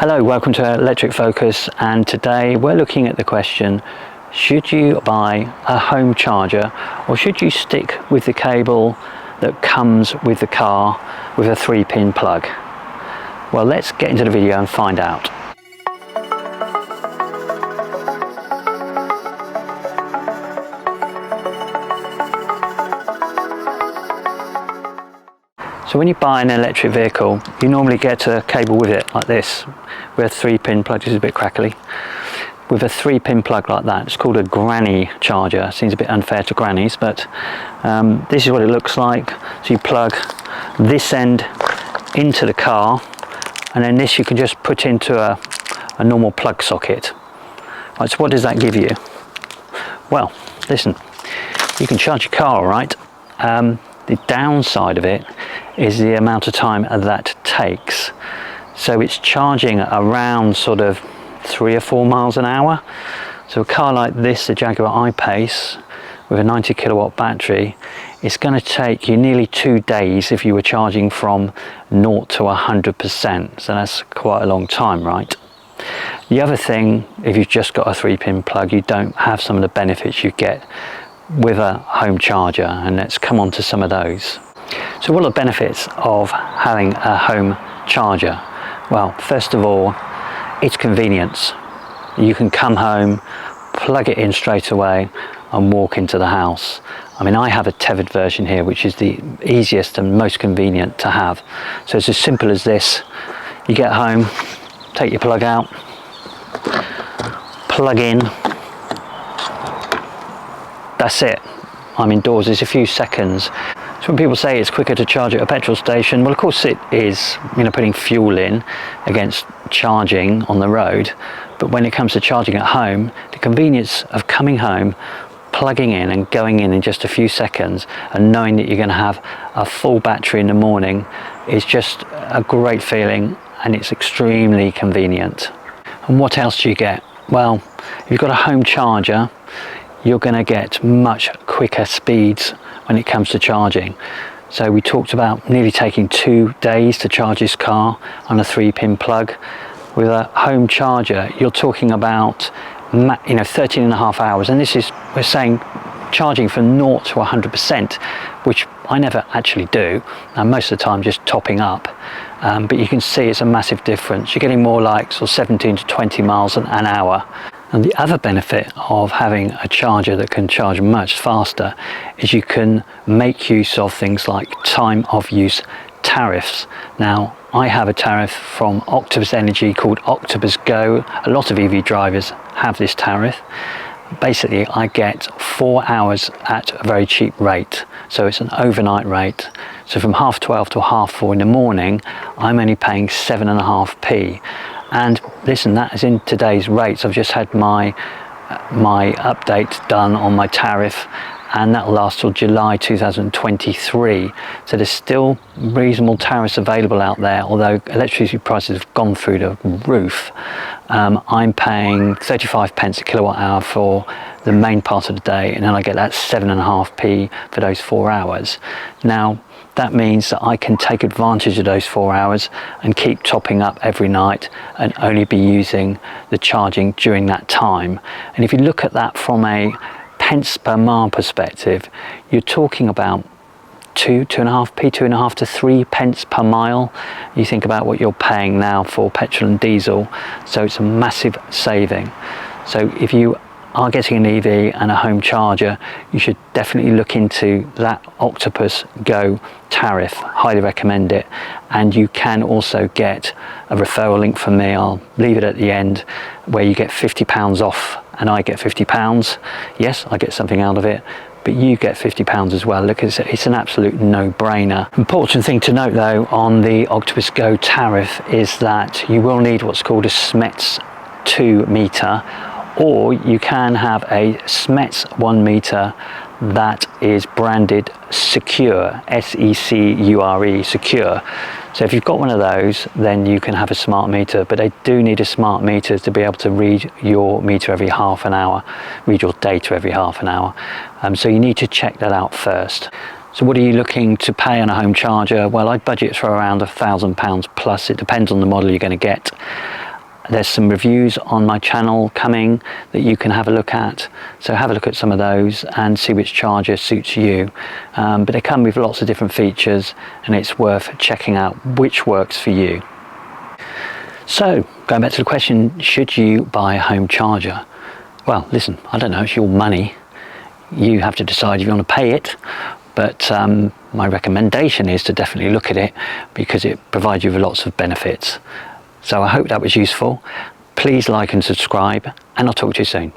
Hello, welcome to Electric Focus, and today we're looking at the question, should you buy a home charger or should you stick with the cable that comes with the car with a 3-pin plug? Well, let's get into the video and find out. So when you buy an electric vehicle, you normally get a cable with it like this, with a 3-pin plug. This is a bit crackly. With a 3-pin plug like that. It's called a granny charger. Seems a bit unfair to grannies, but this is what it looks like. So you plug this end into the car, and then this you can just put into a normal plug socket. Right, so what does that give you? Well, listen, you can charge your car, all right? The downside of it is the amount of time that takes. So it's charging around sort of 3 or 4 miles an hour. So a car like this, the Jaguar I-Pace, with a 90 kilowatt battery, it's going to take you nearly 2 days if you were charging from 0 to 100%. So that's quite a long time, right? The other thing, if you've just got a 3-pin plug, you don't have some of the benefits you get with a home charger, and let's come on to some of those. So what are the benefits of having a home charger? Well, first of all, it's convenience. You can come home, plug it in straight away and walk into the house. I mean, I have a tethered version here, which is the easiest and most convenient to have. So it's as simple as this. You get home, take your plug out, plug in. That's it. I'm indoors. It's a few seconds. So when people say it's quicker to charge at a petrol station, well, of course it is, you know, putting fuel in against charging on the road. But when it comes to charging at home, the convenience of coming home, plugging in and going in just a few seconds and knowing that you're going to have a full battery in the morning is just a great feeling, and it's extremely convenient. And what else do you get? Well, if you've got a home charger, you're going to get much quicker speeds when it comes to charging. So we talked about nearly taking 2 days to charge this car on a 3-pin plug. With a home charger, you're talking about 13 and a half hours, and this is, we're saying, charging from 0 to 100%, which I never actually do, and most of the time just topping up. But you can see it's a massive difference. You're getting more like sort of 17 to 20 miles an hour. And the other benefit of having a charger that can charge much faster is you can make use of things like time of use tariffs. Now, I have a tariff from Octopus Energy called Octopus Go. A lot of EV drivers have this tariff. Basically, I get 4 hours at a very cheap rate. So it's an overnight rate. So from 12:30 to 4:30 in the morning, I'm only paying 7.5p. And listen, that is in today's rates. I've just had my update done on my tariff, and that will last till July 2023. So there's still reasonable tariffs available out there, although electricity prices have gone through the roof. I'm paying 35 pence a kilowatt hour for the main part of the day, and then I get that 7.5p for those 4 hours. Now, that means that I can take advantage of those 4 hours and keep topping up every night and only be using the charging during that time. And if you look at that from a pence per mile perspective, you're talking about 2.5 to 3 pence per mile. You think about what you're paying now for petrol and diesel, so it's a massive saving. So if you are getting an EV and a home charger, you should definitely look into that Octopus Go tariff. Highly recommend it. And you can also get a referral link from me. I'll leave it at the end, where you get £50 off, and I get £50. Yes, I get something out of it, but you get £50 as well. Look, it's an absolute no-brainer. Important thing to note though on the Octopus Go tariff is that you will need what's called a SMETS 2 meter, or you can have a SMETS 1 meter that is branded Secure, S-E-C-U-R-E, Secure. So if you've got one of those, then you can have a smart meter, but they do need a smart meter to be able to read your meter every half an hour, read your data every half an hour. So you need to check that out first. So what are you looking to pay on a home charger? Well, I budget for around £1,000 plus. It depends on the model you're going to get. There's some reviews on my channel coming that you can have a look at, so have a look at some of those and see which charger suits you. But they come with lots of different features, and it's worth checking out which works for you. So going back to the question, should you buy a home charger? Well, listen, I don't know, it's your money. You have to decide if you want to pay it, but my recommendation is to definitely look at it because it provides you with lots of benefits. So I hope that was useful. Please like and subscribe, and I'll talk to you soon.